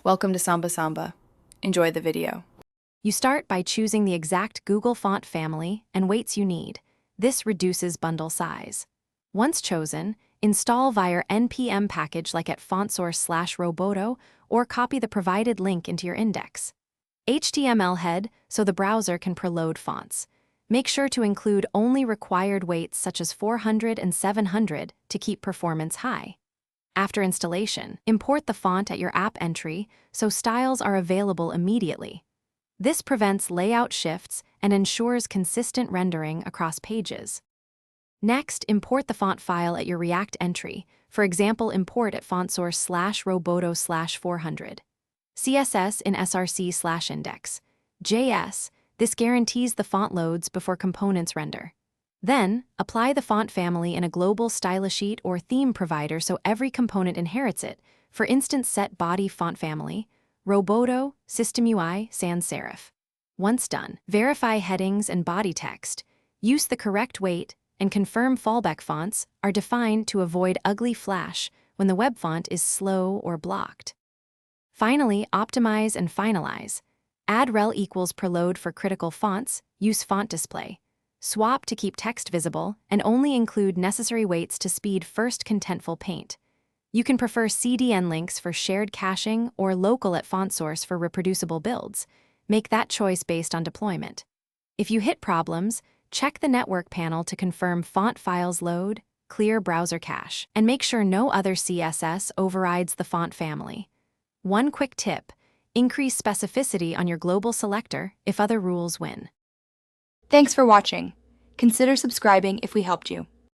Welcome to Samba Samba. Enjoy the video. You start by choosing the exact Google font family and weights you need. This reduces bundle size. Once chosen, install via npm package like at fontsource/roboto or copy the provided link into your index. HTML head so the browser can preload fonts. Make sure to include only required weights such as 400 and 700 to keep performance high. After installation, import the font at your app entry so styles are available immediately. This prevents layout shifts and ensures consistent rendering across pages. Next, import the font file at your React entry. For example, import at fontsource/roboto/400. CSS in src/index. JS. This guarantees the font loads before components render. Then, apply the font family in a global stylesheet or theme provider so every component inherits it. For instance, set body font family, Roboto, System UI, Sans Serif. Once done, verify headings and body text. Use the correct weight and confirm fallback fonts are defined to avoid ugly flash when the web font is slow or blocked. Finally, optimize and finalize. Add rel equals preload for critical fonts, use font display. Swap to keep text visible, and only include necessary weights to speed first contentful paint. You can prefer CDN links for shared caching or local at font source for reproducible builds. Make that choice based on deployment. If you hit problems, check the network panel to confirm font files load, clear browser cache, and make sure no other CSS overrides the font family. One quick tip: increase specificity on your global selector if other rules win. Thanks for watching. Consider subscribing if we helped you.